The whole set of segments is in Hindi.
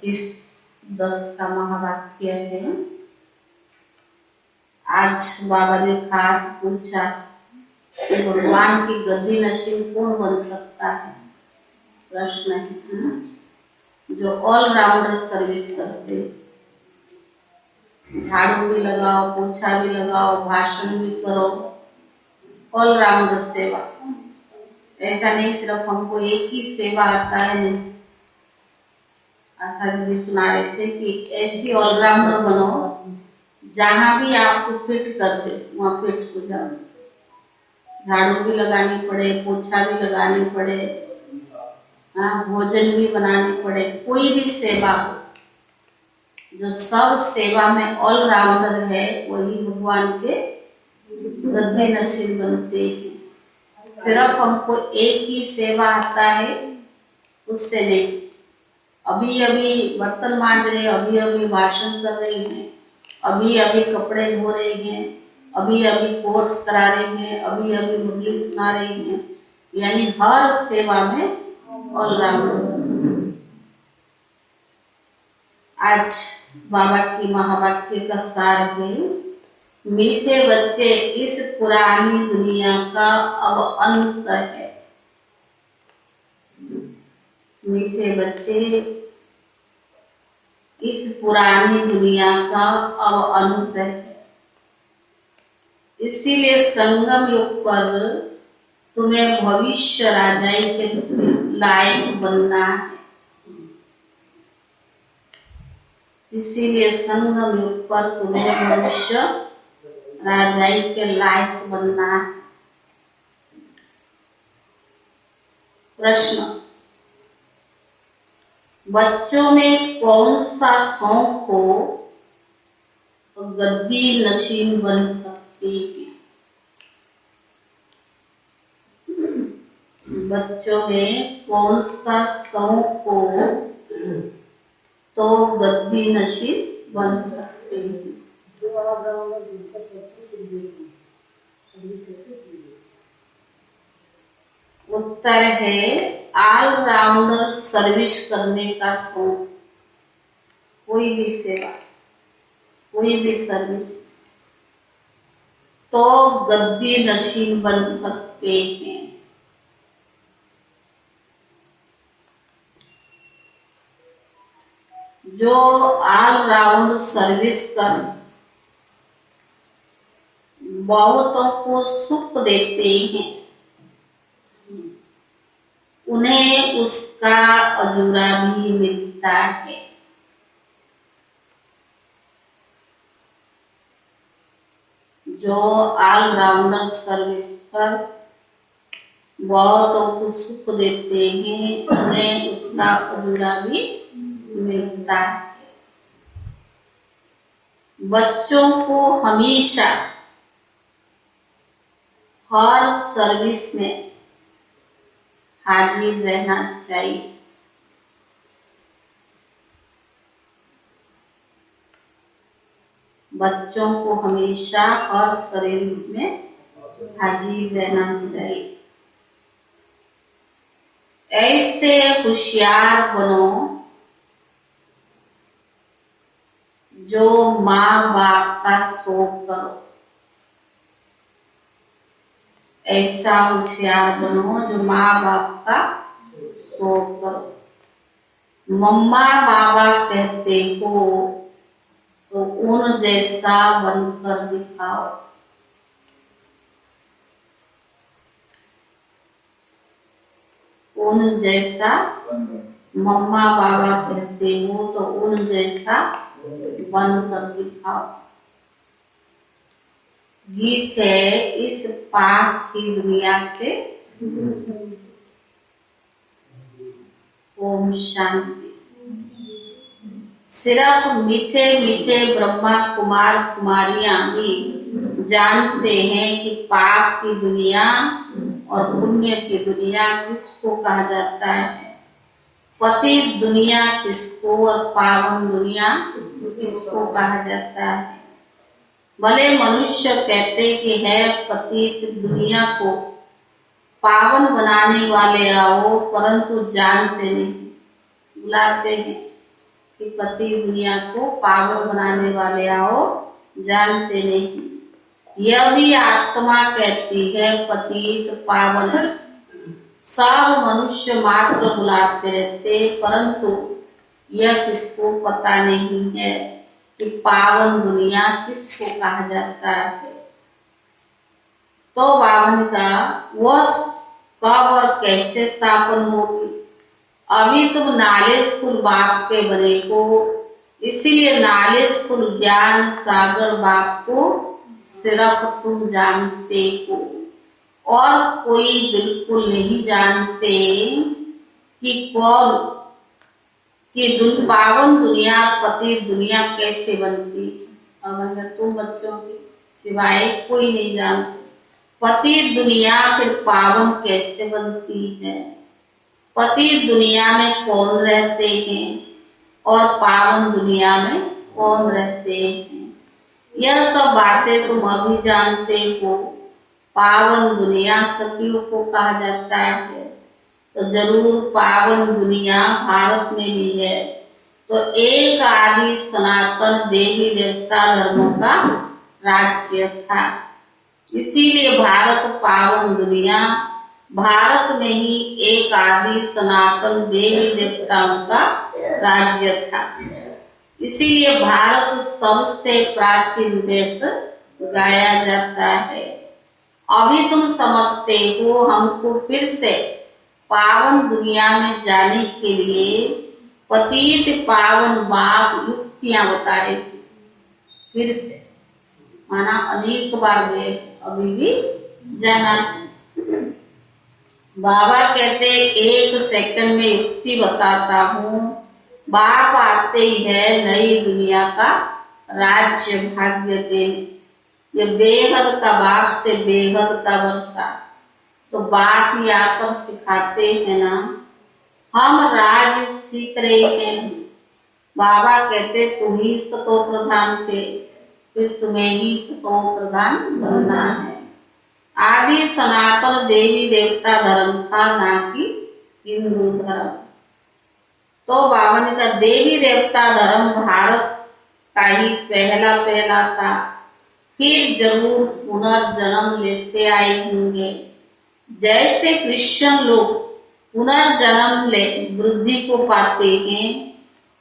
25/10 का महावाक्य है। आज बाबा ने खास पूछा कि भगवान की गद्दी नशीब कौन बन सकता है। प्रश्न है जो ऑलराउंडर सर्विस करते, झाड़ू भी लगाओ, पोछा भी लगाओ, भाषण भी करो, ऑलराउंडर सेवा। ऐसा नहीं सिर्फ हमको एक ही सेवा आता है, नहीं। आशा जी सुना रहे थे कि ऐसी ऑलराउंडर बनो जहां भी आपको फिट कर दे वहां फिट हो जाओ। झाड़ू भी लगानी पड़े, पोछा भी लगानी पड़े, भोजन भी बनानी पड़े, कोई भी सेवा हो, जो सब सेवा में ऑलराउंडर है वही भगवान के गद्दी नसीब बनते हैं। सिर्फ हमको एक ही सेवा आता है उससे नहीं। अभी अभी बर्तन मांज रहे, अभी अभी भाषण कर रहे हैं, अभी अभी कपड़े धो रहे हैं, अभी अभी कोर्स करा रहे हैं, अभी अभी मुरली सुना रहे हैं, यानी हर सेवा में ऑलराउंडर। आज बाबा की महावाक्य का सार है, मीठे बच्चे इस पुरानी दुनिया का अब अंत है। मीठे बच्चे इस पुरानी दुनिया का अब अंत है। इसीलिए संगम युग पर तुम्हें भविष्य राजाई के लायक बनना है। इसीलिए संगम युग पर तुम्हें भविष्य राजाई के लायक बनना है। प्रश्न, बच्चों में कौन सा शौक हो तो गद्दी नशीन बन सकती है? बच्चों में कौन सा शौक हो तो गद्दी नशीन बन सकती है? उत्तर है ऑलराउंडर सर्विस करने का शौक। कोई भी सेवा, कोई भी सर्विस, तो गद्दी नशीन बन सकते हैं। जो ऑलराउंड सर्विस कर बहुतों को सुख देते हैं, उन्हें उसका अजूरा भी मिलता है। जो ऑलराउंडर सर्विस कर बहुतों को सुख देते हैं, उन्हें उसका अजूरा भी मिलता है। बच्चों को हमेशा हर सर्विस में हाजिर रहना चाहिए। बच्चों को हमेशा हर सर्विस में हाजिर रहना चाहिए। ऐसे होशियार बनो जो माँ बाप का शोक करो। ऐसा होशियार बनो जो माँ बाप का शोक करो। मम्मा बाबा कहते हो तो उन जैसा बनकर दिखाओ। उन जैसा मम्मा बाबा कहते हो तो उन जैसा बनकर दिखाओ। गीत है, इस पाप की दुनिया से ओम शांति। सिर्फ मीठे मीठे ब्रह्मा कुमार कुमारियां भी जानते हैं कि पाप की दुनिया और पुण्य की दुनिया किसको कहा जाता है, पतित दुनिया किसको और पावन दुनिया किसको कहा जाता है। भले मनुष्य कहते कि है पतित दुनिया को पावन बनाने वाले आओ, परंतु जानते नहीं, बुलाते हैं कि पति दुनिया को पावन बनाने वाले आओ, जानते नहीं। यह भी आत्मा कहती है पतित पावन, सब मनुष्य मात्र बुलाते रहते, परंतु यह किसको पता नहीं है कि पावन दुनिया किसको कहा जाता है। तो बावन का वह कब और कैसे स्थापन होगी? अभी तुम नॉलेजफुल बाप के बने हो, इसीलिए नॉलेजफुल ज्ञान सागर बाप को सिर्फ तुम जानते हो और कोई बिल्कुल नहीं जानते कि कौन कि पावन दुनिया पति दुनिया कैसे बनती है। और तुम बच्चों के सिवाय कोई नहीं जानते पति दुनिया फिर पावन कैसे बनती है, पति दुनिया में कौन रहते हैं और पावन दुनिया में कौन रहते हैं। यह सब बातें तुम अभी जानते हो। पावन दुनिया सतियों को कहा जाता है, तो जरूर पावन दुनिया भारत में भी है। तो एक आदि सनातन देवी देवता धर्मों का राज्य था, इसीलिए भारत पावन दुनिया। भारत में ही एक आदि सनातन देवी देवताओं का राज्य था, इसीलिए भारत सबसे प्राचीन देश गाया जाता है। अभी तुम समझते हो, हमको फिर से पावन दुनिया में जाने के लिए पतित पावन बाप युक्तियां बता रहे थे। फिर से माना अनेक बार गए, अभी भी जाना। बाबा कहते एक सेकंड में युक्ति बताता हूँ। बाप आते ही है नई दुनिया का राज्य भाग्य देने। ये बेहद का बाप से बेहद का वर्षा, तो बाप ही आकर सिखाते हैं ना। हम राज सीख रहे हैं। बाबा कहते तुम ही सतो प्रधान थे, फिर तुम्हें ही सतो प्रधान बनना है। आदि सनातन देवी देवता धर्म था, ना कि हिंदू धर्म। तो बावन का देवी देवता धर्म भारत का ही पहला था, फिर जरूर पुनर्जन्म लेते आए होंगे। जैसे क्रिश्चियन लोग पुनर्जन्म ले वृद्धि को पाते हैं,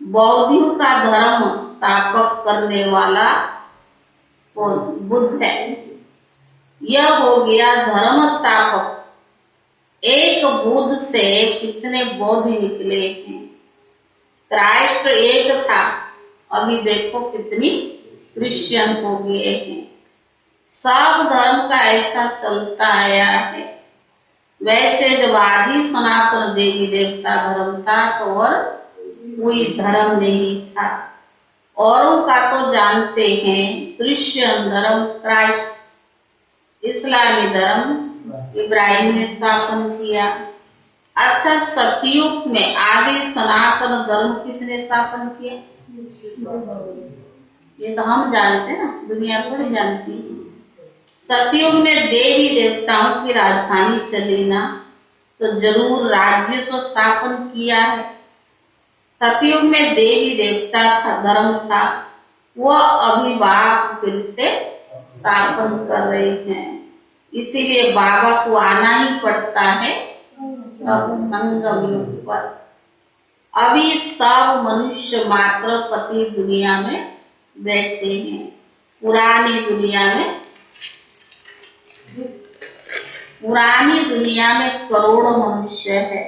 बौद्धियों का धर्म स्थापक करने वाला बुद्ध है। यह हो गया धर्म स्थापक। एक बुद्ध से कितने बौद्ध निकले हैं। क्राइस्ट एक था, अभी देखो कितनी क्रिश्चियन हो गए हैं। सब धर्म का ऐसा चलता आया है। वैसे जब आदि सनातन देवी देवता धर्म था तो और कोई धर्म नहीं था। औरों का तो जानते हैं, क्रिश्चियन धर्म क्राइस्ट, इस्लामी धर्म इब्राहिम ने स्थापन किया। अच्छा, सतयुग में आदि सनातन धर्म किसने स्थापन किया? ये तो हम जानते हैं ना, दुनिया थोड़ी जानती है। सतयुग में देवी देवताओं की राजधानी चली ना, तो जरूर राज्य तो स्थापन किया है। सतयुग में देवी देवता था, धर्म था, वह अभी बाप फिर से स्थापन कर रहे हैं। इसीलिए बाबा को आना ही पड़ता है अब संगम युग पर। अभी सब मनुष्य मात्र पति दुनिया में बैठे हैं। पुरानी दुनिया में करोड़ों मनुष्य है,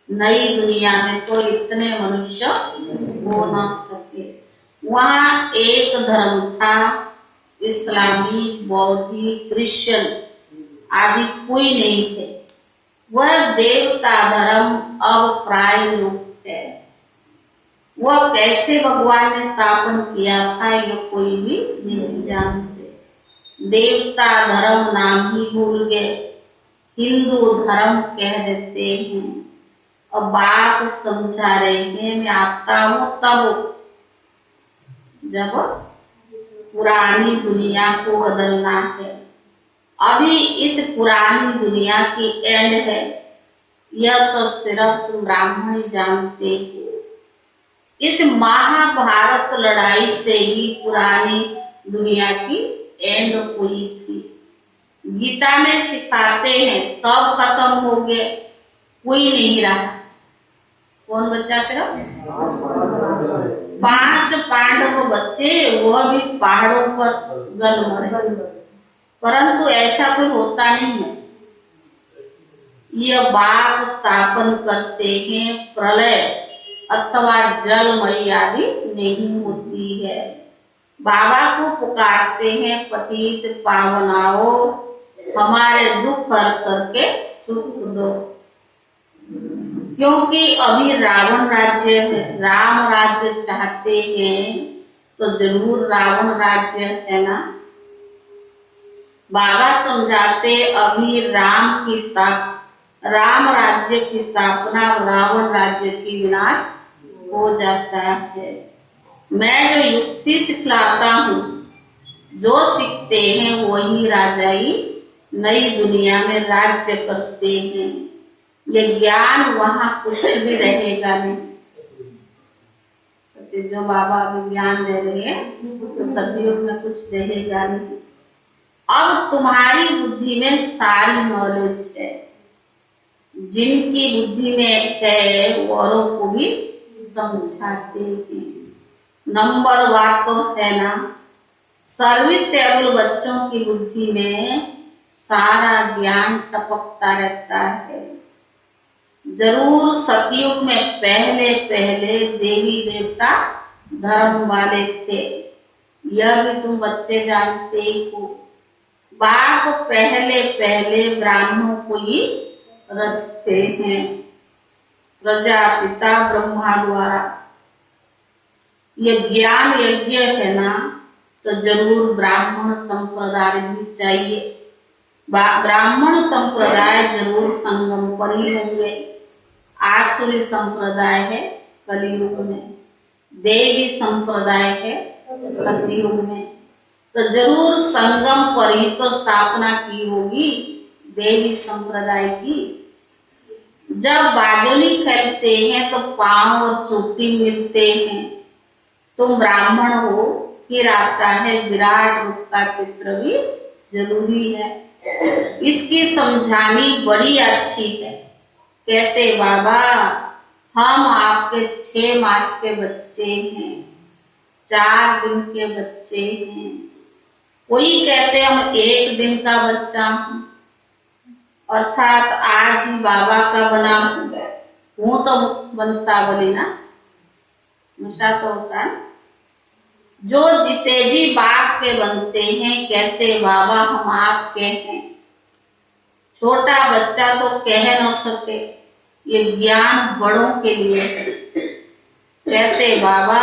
नई दुनिया में तो इतने मनुष्य हो ना सके। वहाँ एक धर्म था, इस्लामी, बौद्धी, क्रिश्चियन आदि कोई नहीं थे। वह देवता धर्म अब प्राय लुप्त है। वह कैसे भगवान ने स्थापन किया था यह कोई भी नहीं जानते। देवता धर्म नाम ही भूल गए, हिंदू धर्म कह देते हैं। और बात समझा रहे हैं, मैं आता हूँ तब जब पुरानी दुनिया को बदलना है। अभी इस पुरानी दुनिया की एंड है, यह तो सिर्फ तुम ब्राह्मण ही जानते हो। इस महाभारत लड़ाई से ही पुरानी दुनिया की एंड हुई थी। गीता में सिखाते हैं सब खत्म हो गए, कोई नहीं रहा। कौन बच्चा सिर्फ 5 पांडव बच्चे, वह भी पहाड़ों पर गल मरे। परंतु ऐसा कोई होता नहीं है। यह बाप स्थापन करते हैं प्रलय अथवा जलमयी आदि नहीं होती है। बाबा को पुकारते हैं पतित पावनाओ, हमारे दुख हर करके सुख दो। क्योंकि अभी रावण राज्य है, राम राज्य चाहते हैं तो जरूर रावण राज्य है ना। बाबा समझाते अभी राम राज्य की स्थापना, रावण राज्य की विनाश हो जाता है। मैं जो युक्ति सिखलाता हूँ, जो सीखते हैं वही राजाई नई दुनिया में राज्य करते हैं। ये ज्ञान वहां कुछ भी रहेगा नहीं। सत्य जो बाबा अभी ज्ञान दे रहे हैं तो सतयुग में कुछ रहेगा नहीं। अब तुम्हारी बुद्धि में सारी नॉलेज है, जिनकी बुद्धि में है औरों को भी समझाते हैं। नंबर बात तो है ना, सर्विसेबल बच्चों की बुद्धि में सारा ज्ञान टपकता रहता है। जरूर सतयुग में पहले पहले देवी देवता धर्म वाले थे, यह भी तुम बच्चे जानते हो। बाप पहले पहले ब्राह्मणों को ही रचते हैं, प्रजापिता ब्रह्मा द्वारा। ये ज्ञान यज्ञ है ना, तो जरूर ब्राह्मण संप्रदाय भी चाहिए। ब्राह्मण संप्रदाय जरूर संगम पर ही होंगे। आसुरी संप्रदाय है कलियुग में, देवी संप्रदाय है सतयुग में। तो जरूर संगम पर ही तो स्थापना की होगी देवी संप्रदाय की। जब बाजोली खेलते हैं तो पांव और चोटी मिलते हैं। तुम ब्राह्मण हो, फिर आता है विराट रूप का चित्र भी जरूरी है। इसकी समझानी बड़ी अच्छी है। कहते बाबा हम आपके 6 मास के बच्चे हैं, 4 दिन के बच्चे हैं। कोई कहते हम 1 दिन का बच्चा हूं, अर्थात आज ही बाबा का बना हूं तो वंशावली ना, नशा तो होता है। जो जीते जी बाप के बनते हैं, कहते बाबा हम आपके हैं। छोटा बच्चा तो कह न सके, ये ज्ञान बड़ों के लिए है। कहते बाबा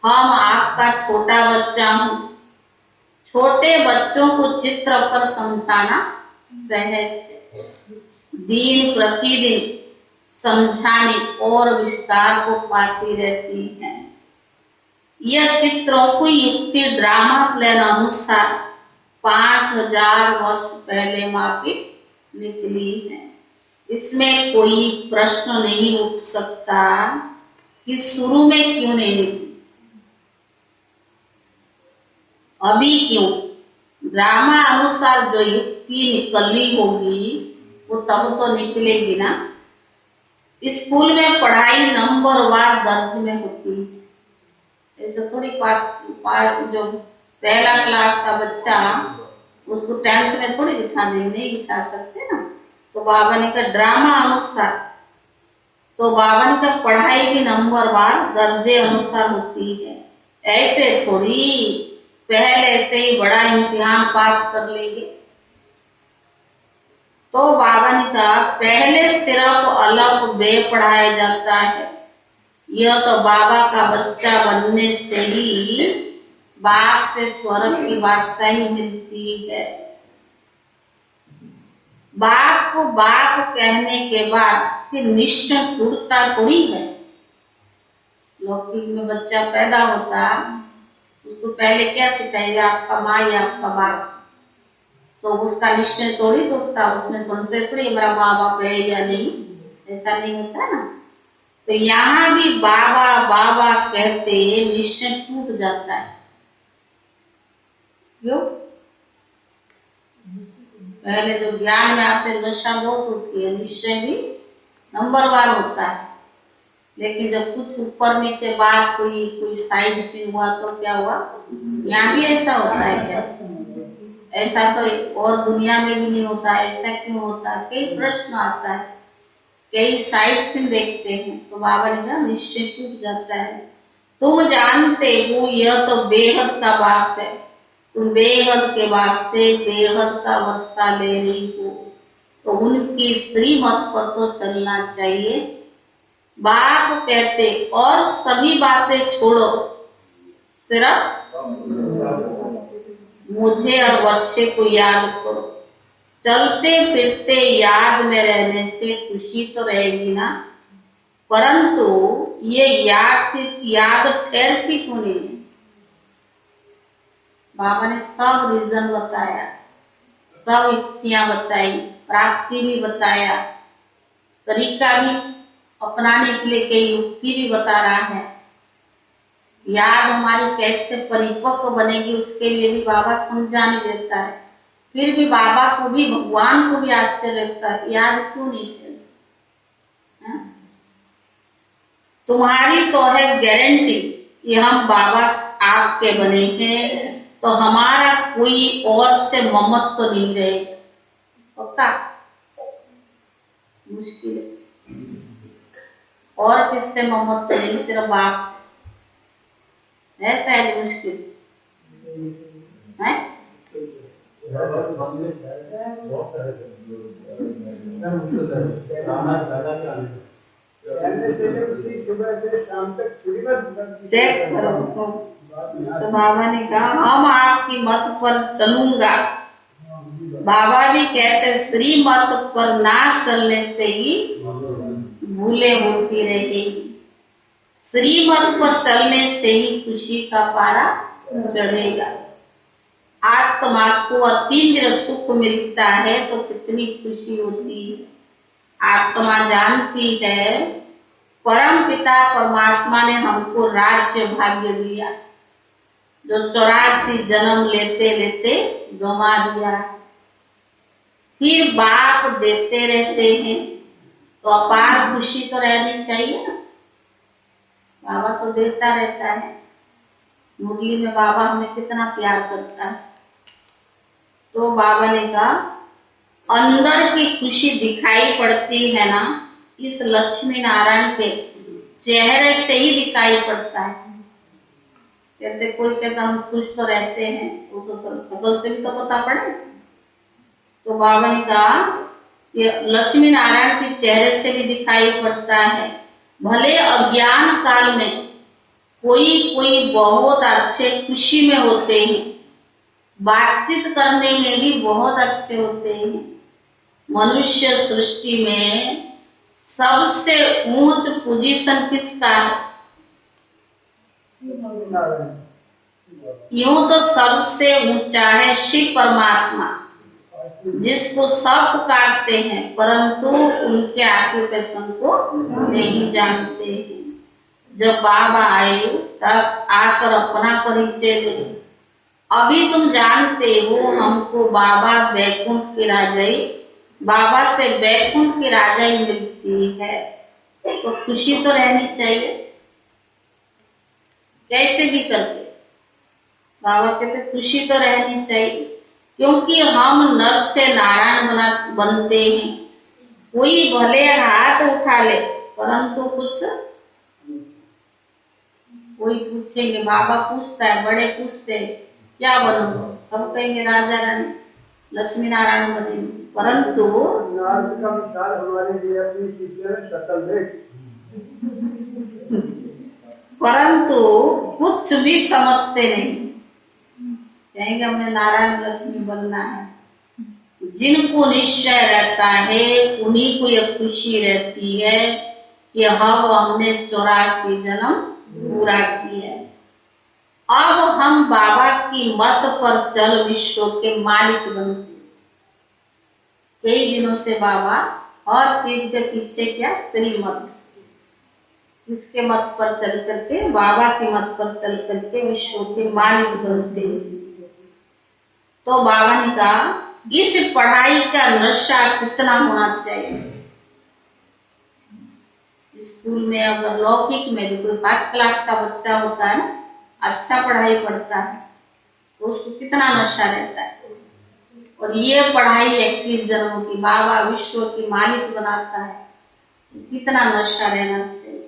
हम आपका छोटा बच्चा हूं। छोटे बच्चों को चित्र पर समझाना सहज है। दिन प्रतिदिन समझाने और विस्तार को पाती रहती है। यह चित्रों की युक्ति ड्रामा प्लान अनुसार 5000 वर्ष पहले मापित निकली है। इसमें कोई प्रश्न नहीं उठ सकता कि शुरू में क्यों नहीं निकली, अभी क्यों। ड्रामा अनुसार जो युक्ति निकली होगी वो तब तो निकलेगी ना। स्कूल में पढ़ाई नंबरवार दर्ज में होती है। ऐसे थोड़ी जो पहला क्लास का बच्चा उसको 10th में थोड़ी बिठा देंगे, नहीं बिठा सकते ना। तो बाबा ने कहा ड्रामा अनुसार, तो बाबा ने कहा पढ़ाई भी नंबरवार दर्जे अनुसार होती है। ऐसे थोड़ी पहले से ही बड़ा इम्तिहान पास कर लेंगे। तो बाबा ने कहा पहले सिर्फ अलग बे पढ़ाया जाता है। यह तो बाबा का बच्चा बनने से ही बाप से स्वर्ग की बादशाही मिलती है। बाप को बाप कहने के बाद फिर निश्चय टूटता थोड़ी है। लौकिक में बच्चा पैदा होता, उसको पहले क्या सिखाएगा, आपका माँ या आपका बाप, तो उसका निश्चय थोड़ी टूटता। उसमें संशय थोड़ी हमारा माँ बाप है या नहीं, ऐसा नहीं होता ना। तो यहाँ भी बाबा बाबा कहते निश्चय टूट जाता है। क्यों? पहले जो ज्ञान में आते नशा बहुत होती है, निश्चय भी नंबर 1 होता है। लेकिन जब कुछ ऊपर नीचे बात हुई, कोई साइड सीन हुआ तो क्या हुआ? यहाँ भी ऐसा होता है क्या? ऐसा तो और दुनिया में भी नहीं होता है। ऐसा क्यों होता है? कई प्रश्न आता है, कई साइड सीन देखते हैं। तो बाबा ने कहा निश्चय टूट जाता है। तुम जानते हो यह तो बेहद का बाप है, तुम बेहद के बाप से बेहद का वर्षा ले रही हो, तो उनकी श्रीमत पर तो चलना चाहिए। बाप कहते और सभी बातें छोड़ो, सिर्फ मुझे और वर्षे को याद करो। चलते फिरते याद में रहने से खुशी तो रहेगी ना, परंतु ये याद ठहरती क्यों नहीं है? बाबा ने सब रीजन बताया, सब युक्तियां बताई, प्राप्ति भी बताया, तरीका भी अपनाने के लिए कई युक्ति भी बता रहा है। याद हमारी कैसे परिपक्व बनेगी उसके लिए भी बाबा समझाने देता है। फिर भी बाबा को भी, भगवान को भी आश्चर्य लगता है, याद क्यों नहीं है? तुम्हारी तो है गारंटी कि हम बाबा आपके बने हैं, तो हमारा कोई और से ममत्व तो नहीं रहेगा। पक्का? मुश्किल है। और किससे ममत्व नहीं, सिर्फ बाप से है। शायद मुश्किल है। चेक करो तो बाबा ने कहा हम आपकी मत पर चलूंगा। बाबा भी कहते श्री मत पर ना चलने से ही भूले होती रहेगी, श्रीमत पर चलने से ही खुशी का पारा चढ़ेगा। आत्मा को अतीन्द्रिय सुख मिलता है तो कितनी खुशी होती है। आत्मा जानती है परम पिता परमात्मा ने हमको राज्य भाग्य दिया, जो 84 जन्म लेते लेते गंवा दिया। फिर बाप देते रहते हैं तो अपार खुशी तो रहनी चाहिए ना। बाबा तो देता रहता है। मुरली में बाबा हमें कितना प्यार करता है। तो बाबा ने कहा अंदर की खुशी दिखाई पड़ती है ना, इस लक्ष्मी नारायण के चेहरे से ही दिखाई पड़ता है। कहते कोई कहता हम खुश तो रहते हैं, वो तो सकल से भी तो पता पड़े। तो बाबा ने कहा ये लक्ष्मी नारायण के चेहरे से भी दिखाई पड़ता है। भले अज्ञान काल में कोई बहुत अच्छे खुशी में होते हैं, बातचीत करने में भी बहुत अच्छे होते हैं। मनुष्य सृष्टि में सबसे ऊंच पोजीशन किसका है? यूं तो सबसे ऊंचा है शिव परमात्मा, जिसको सब पुकारते हैं, परंतु उनके ऑक्यूपेशन को नहीं जानते हैं। जब बाबा आए तब आकर अपना परिचय दे। अभी तुम जानते हो हमको बाबा वैकुंठ की राजाई, बाबा से वैकुंठ की राजाई मिलती है, तो खुशी तो रहनी चाहिए। कैसे भी करके बाबा कहते खुशी तो रहनी चाहिए, क्योंकि हम नर से नारायण बनते हैं। कोई भले हाथ उठा ले, परंतु कुछ कोई पूछेंगे, बाबा पूछता है, बड़े पूछते क्या बनोगे? सब कहेंगे राजा रानी लक्ष्मी नारायण बनेंगे, परंतु परंतु कुछ भी समझते नहीं। कहेंगे हमें नारायण लक्ष्मी बनना है। जिनको निश्चय रहता है उन्हीं को यह खुशी रहती है कि हमने 84 जन्म पूरा किया। अब हम बाबा की मत पर चल विश्व के मालिक बनते। कई दिनों से बाबा हर चीज के पीछे क्या? श्रीमत। किसके मत पर चल करके? बाबा के मत पर चल करके विश्व के मालिक बनते हैं। तो बाबा ने कहा इस पढ़ाई का नशा कितना होना चाहिए। स्कूल में अगर लौकिक में भी कोई फर्स्ट क्लास का बच्चा होता है, अच्छा पढ़ाई पढ़ता है, तो उसको कितना नशा रहता है। और ये पढ़ाई 21 जन्मों की, बाबा विश्व की मालिक बनाता है, कितना नशा रहना चाहिए।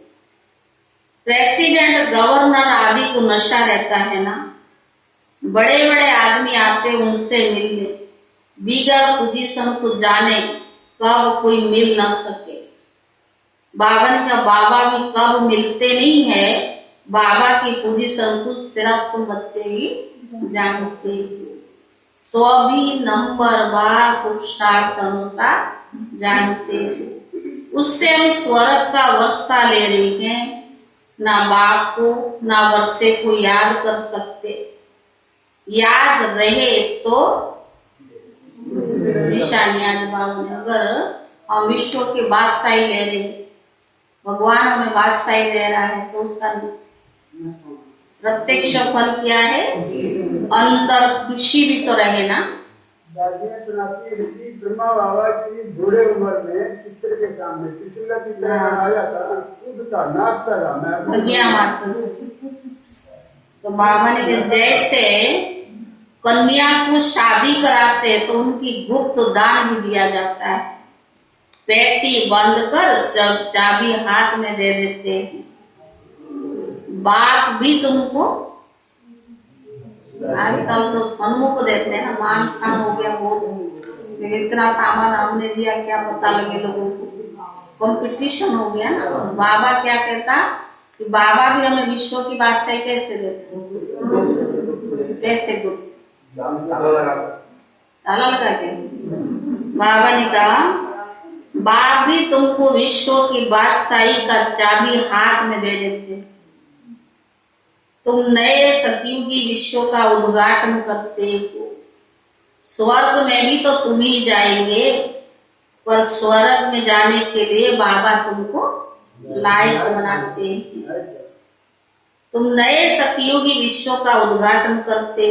प्रेसिडेंट, गवर्नर आदि को नशा रहता है ना, बड़े बड़े आदमी आते उनसे मिलने, बिगर पोजीशन को जाने कब कोई मिल न सके। बाबा ने कहा बाबा भी कब मिलते नहीं है, बाबा की पोजीशन को सिर्फ तुम बच्चे ही जानते हो। 100 नंबर 12 पुरुषार्थ अनुसार जानते हो। उससे हम स्वर्ग का वर्षा ले रहे हैं। ना बाप को ना वर्षे को याद कर सकते, याद रहे तो निशानियां। बाबू ने अगर हम विश्व की बादशाही ले रहे, भगवान हमें बादशाही दे रहा है, तो उसका प्रत्यक्ष फल क्या है? अंदर खुशी भी तो रहे ना। ब्रह्मा बाबा की बूढ़े उम्र में चित्र के सामने त्रिशूल की तरह आया था, खुद का नाचता रहा, मैं तो बाबा ने जैसे कन्या को शादी कराते तो उनकी गुप्त दान भी दिया जाता है, पेटी बंद कर जब चाबी हाथ में दे देते हैं। बाप भी तुमको आजकल तो सम्मुख देते हैं ना, मान सम्मान हो गया बहुत, इतना सामान हमने दिया क्या पता लगे लोगों को, कंपटीशन हो गया ना। बाबा क्या कहता कि बाबा भी हमें विश्व की बादशाही कैसे देते, कैसे गुप्त ताला लगा के। बाबा ने कहा बाप भी तुमको विश्व की बादशाही का चाबी हाथ में दे देते, तुम नए सतयुगी विश्व का उद्घाटन करते हो। स्वर्ग में भी तो तुम ही जाएंगे, पर स्वर्ग में जाने के लिए बाबा तुमको लायक बनाते हैं। तुम नए सतयुगी विश्व का उद्घाटन करते,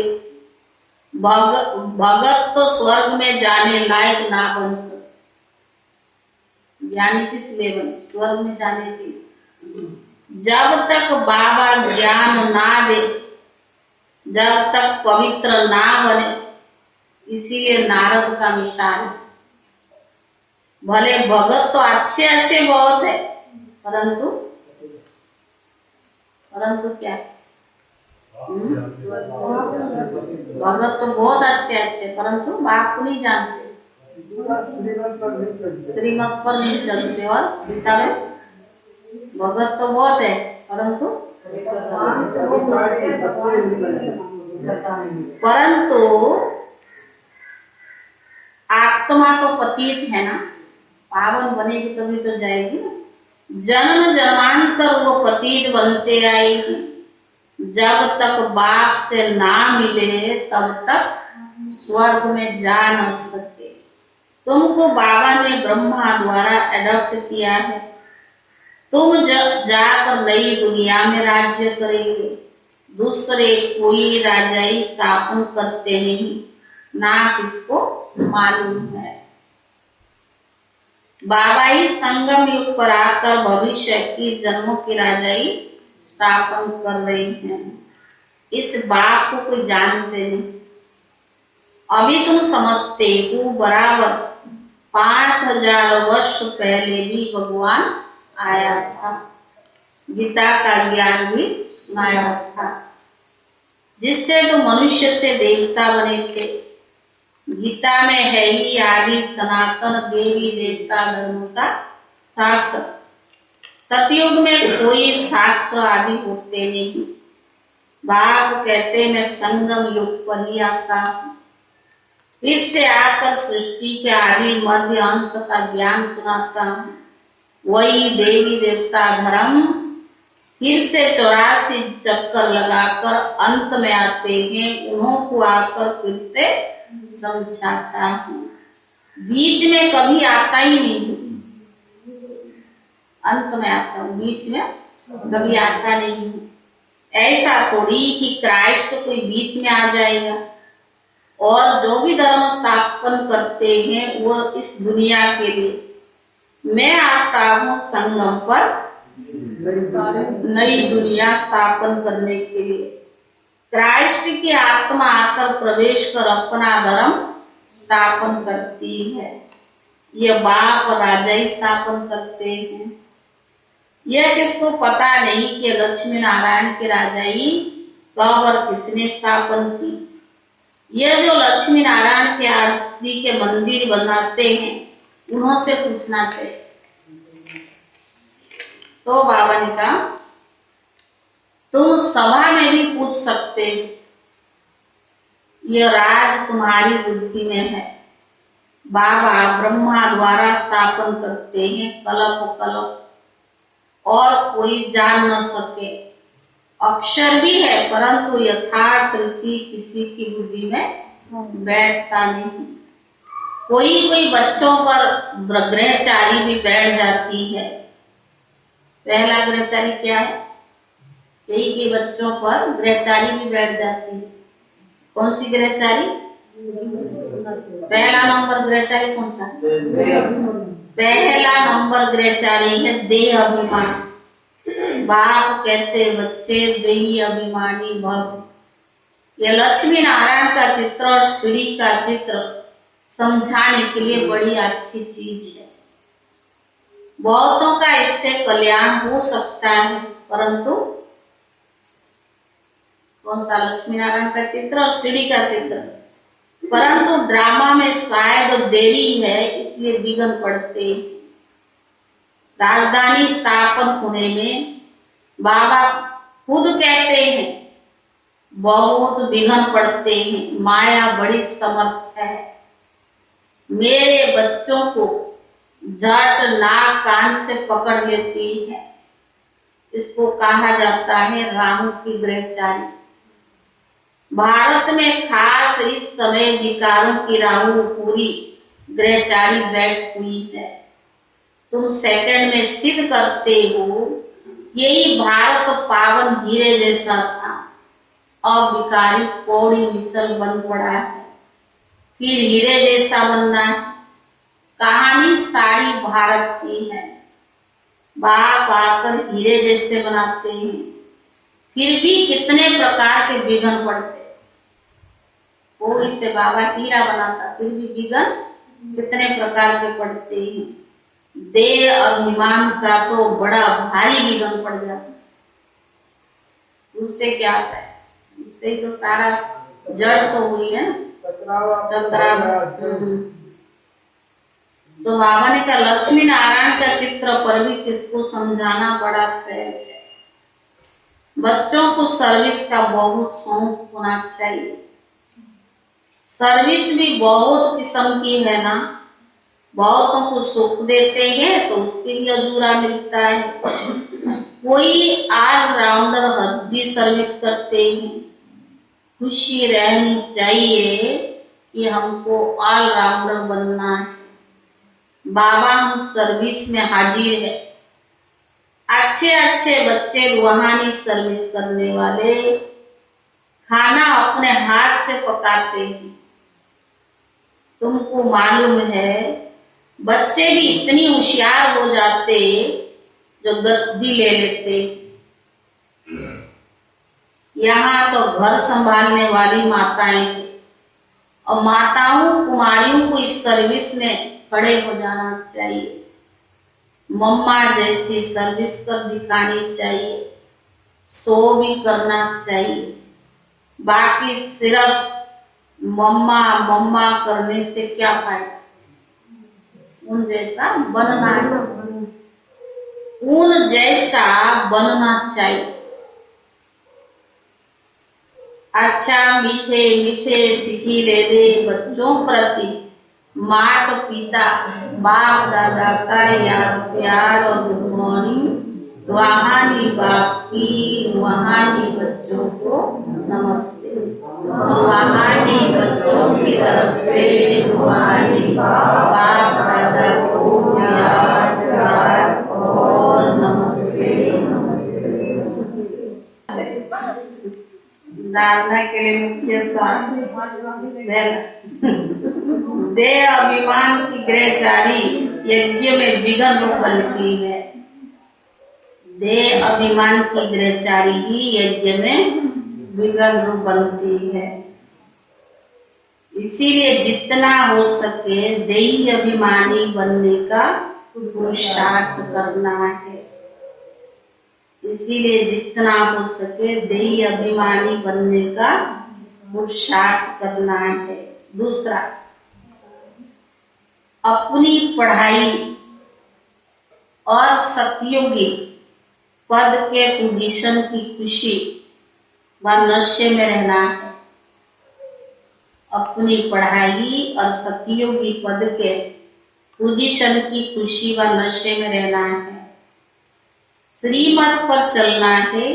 भगत तो स्वर्ग में जाने लायक ना बन सकते। ज्ञानी किस लिए बने? स्वर्ग में जाने के लिए। जब तक बाबा ज्ञान ना दे, जब तक पवित्र ना बने, इसीलिए नारद का मिसाल है। भले भगत तो अच्छे अच्छे बहुत है, परंतु क्या, भगत तो बहुत अच्छे अच्छे, परंतु बाप को नहीं जानते, श्रीमत पर नहीं चलते। और गीता में भगत तो बहुत है, परंतु आत्मा तो पतित है ना, पावन बनेगी तभी तो जाएगी ना। जन्म जन्मांतर वो पतित बनते आएगी। जब तक बाप से ना मिले तब तक स्वर्ग में जा न सके। तुमको बाबा ने ब्रह्मा द्वारा एडॉप्ट किया है। तुम जाकर नई दुनिया में राज्य करेंगे। दूसरे कोई राजाई स्थापन करते नहीं, ना किसको मालूम है। बाबा ही संगम युग पर आकर भविष्य की जन्मों की राजाई स्थापन कर रहे हैं। इस बात को कोई जानते नहीं। अभी तुम समझते हो बराबर 5000 वर्ष पहले भी भगवान आया था, गीता का ज्ञान भी सुनाया था, जिससे तो मनुष्य से देवता बने थे। गीता में है ही आदि सनातन देवी देवता धर्म का शास्त्र। सतयुग में कोई शास्त्र आदि होते नहीं। बाप कहते मैं संगम युग पर ही आता हूँ, फिर से आकर सृष्टि के आदि मध्य अंत का ज्ञान सुनाता हूँ। वही देवी देवता धर्म फिर से 84 चक्कर लगाकर अंत में आते हैं। उन्हों को आकर फिर से समझाता हूँ। बीच में कभी आता ही नहीं, अंत में आता हूँ, बीच में कभी आता नहीं है। ऐसा थोड़ी कि क्राइस्ट कोई बीच में आ जाएगा। और जो भी धर्म स्थापन करते हैं वो इस दुनिया के लिए, मैं आता हूँ संगम पर नई दुनिया स्थापन करने के लिए। क्राइस्ट की आत्मा आकर प्रवेश कर अपना धर्म स्थापन करती है। ये बाप राजा ही स्थापन करते हैं। यह किसको पता नहीं कि लक्ष्मी नारायण के राजाई कब और किसने स्थापन की। यह जो लक्ष्मी नारायण के आरती के मंदिर बनाते हैं उन्हों से पूछना चाहिए। तो बाबा ने कहा तुम सभा में भी पूछ सकते हो, यह राज तुम्हारी बुद्धि में है। बाबा ब्रह्मा द्वारा स्थापन करते हैं कल्प कल्प, और कोई जान न सके। अक्षर भी है परंतु यथार्थ रीति किसी की बुद्धि में बैठता नहीं। कोई बच्चों पर ग्रहचारी भी बैठ जाती है। पहला ग्रहचारी क्या है? यही के बच्चों पर ग्रहचारी भी बैठ जाती है। कौन सी ग्रहचारी? पहला नंबर ग्रहचारी कौन सा? पहला नंबर ग्रहचारी है देह अभिमान। बाप कहते बच्चे देही अभिमानी भव। यह लक्ष्मी नारायण का चित्र और श्री का चित्र समझाने के लिए बड़ी अच्छी चीज है। बहुतों का इससे कल्याण हो सकता है, परंतु कौन सा? लक्ष्मी नारायण का चित्र और श्री का चित्र। परंतु ड्रामा में शायद देरी है, इसलिए विघ्न पड़ते। राजधानी स्थापन होने में बाबा खुद कहते हैं बहुत विघ्न पड़ते हैं। माया बड़ी समर्थ है। मेरे बच्चों को झट नाक कान से पकड़ लेती है। इसको कहा जाता है राहु की ग्रहचारी। भारत में खास इस समय विकारों की राहु पूरी ग्रहचारी बैठ हुई है। तुम सेकंड में सिद्ध करते हो। यही भारत पावन हीरे जैसा था, अब विकारी कौड़ी मिसल बन पड़ा है। फिर हीरे जैसा बनना है। कहानी सारी भारत की है। बाप आकर हीरे जैसे बनाते हैं, फिर भी कितने प्रकार के विघ्न पड़ते। कोई से बाबा हीरा बनाता, फिर भी विघ्न कितने प्रकार के पड़ते हैं। देह अभिमान का तो बड़ा भारी विघ्न पड़ जाता। उससे क्या होता है? उससे तो सारा जड़ तो हुई है टकराव। तो बाबा ने कहा लक्ष्मी नारायण का चित्र पर भी किसको समझाना बड़ा सहज है। बच्चों को सर्विस का बहुत शौक होना चाहिए। सर्विस भी बहुत किस्म की है ना। बहुतों को सुख देते हैं तो उसके लिए अधूरा मिलता है। कोई ऑलराउंडर हद्दी सर्विस करते हैं। खुशी रहनी चाहिए कि हमको ऑलराउंडर बनना है। बाबा हम सर्विस में हाजिर है। अच्छे अच्छे बच्चे रूहानी सर्विस करने वाले खाना अपने हाथ से पकाते हैं। तुमको मालूम है बच्चे भी इतनी होशियार हो जाते जो गद्दी ले लेते। यहाँ तो घर संभालने वाली माताएं थी, और माताओं कुमारियों को इस सर्विस में खड़े हो जाना चाहिए। मम्मा जैसी सर्विस कर दिखानी चाहिए। सो भी करना चाहिए। बाकी सिर्फ मम्मा मम्मा करने से क्या फायदा? उन जैसा बनना है। उन जैसा बनना चाहिए। अच्छा मीठे मीठे सीखी ले दे बच्चों प्रति माता पिता बाप दादा का याद प्यार और गुड मॉर्निंग। रूहानी बाप की रूहानी बच्चों को नमस्ते। रूहानी बच्चों की तरफ से रूहानी बाप दादा को याद प्यार और नमस्ते नमस्ते। धारणा के लिए मुख्य सार देह अभिमान की ग्रहचारी यज्ञ में विघ्न रूप बनती है। देह अभिमान की ग्रहचारी ही यज्ञ में विघ्न रूप बनती है। इसीलिए जितना हो सके देही अभिमानी बनने का पुरुषार्थ करना है। इसीलिए जितना हो सके देही अभिमानी बनने का पुरुषार्थ करना है। दूसरा, अपनी पढ़ाई और सतयोगी पद के पोजीशन की खुशी व नशे में रहना है। अपनी पढ़ाई और सतयोगी पद के पोजीशन की खुशी व नशे में रहना है। श्रीमत पर चलना है।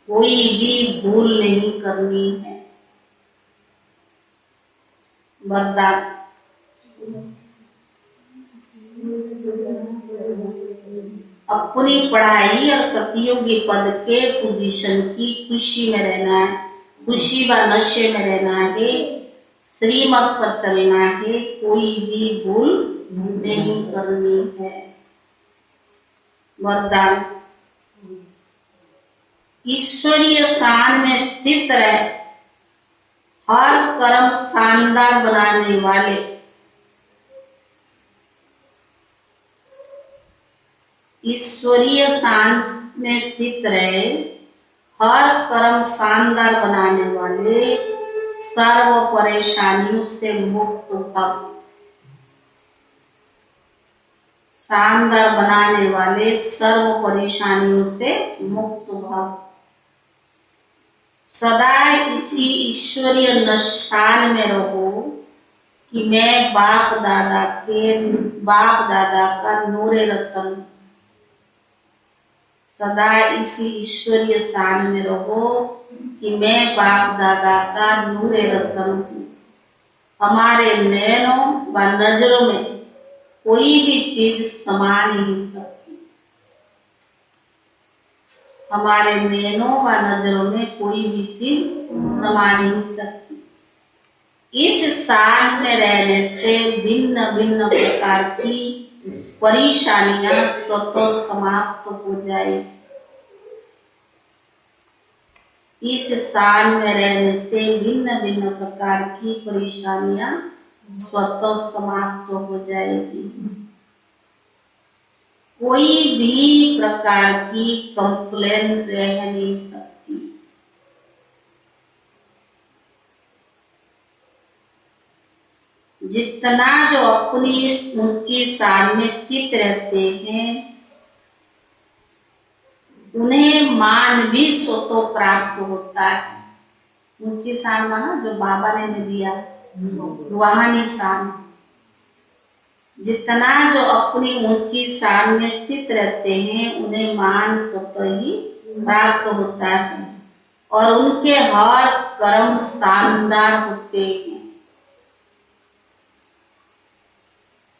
कोई भी भूल नहीं करनी है। वरदान, अपनी पढ़ाई और सतयोगी पद के पोजीशन की खुशी में रहना है, खुशी व नशे में रहना है। श्रीमत पर चलना है। कोई भी भूल नहीं करनी है। वरदान, ईश्वरीय शान में स्थित रहे, हर कर्म शानदार बनाने वाले, ईश्वरीय शान में स्थित रहे, हर कर्म शानदार बनाने वाले, सर्व परेशानियों से मुक्त भव, शानदार बनाने वाले, सर्व परेशानियों से मुक्त भव। सदा इसी ईश्वरीय शान में रहो कि मैं बाप दादा का नूरे रतन। सदा इसी ईश्वरीय शान में रहो कि मैं बाप दादा का नूरे रतन हूँ। हमारे नयनों व नजरों में कोई भी चीज समा नहीं सकती। हमारे नयनों व नजरों में कोई भी चीज समा नहीं सकती। इस शान में रहने से भिन्न भिन्न प्रकार की परेशानियां स्वतः समाप्त हो जाएगी। इस शान में रहने से भिन्न भिन्न प्रकार की परेशानियां स्वतः समाप्त हो जाएगी। कोई भी प्रकार की कंप्लेन रह नहीं सकती। जितना जो अपनी ऊंची शान में स्थित रहते हैं उन्हें मान भी स्वतः प्राप्त होता है। ऊंची शान माना जो बाबा ने दिया रूहानी शान। जितना जो अपनी ऊंची शान में स्थित रहते हैं उन्हें मान स्वतः ही प्राप्त होता है और उनके हर कर्म शानदार होते हैं।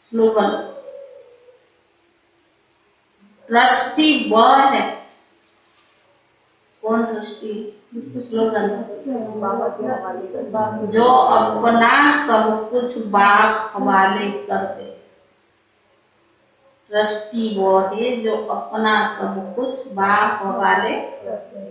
स्लोगन, ट्रस्टी वह है। कौन ट्रस्टी? स्लोगन, जो अपना सब कुछ बाप हवाले कर दे। ट्रस्टी वो है जो अपना सब कुछ बाप हवाले कर दे।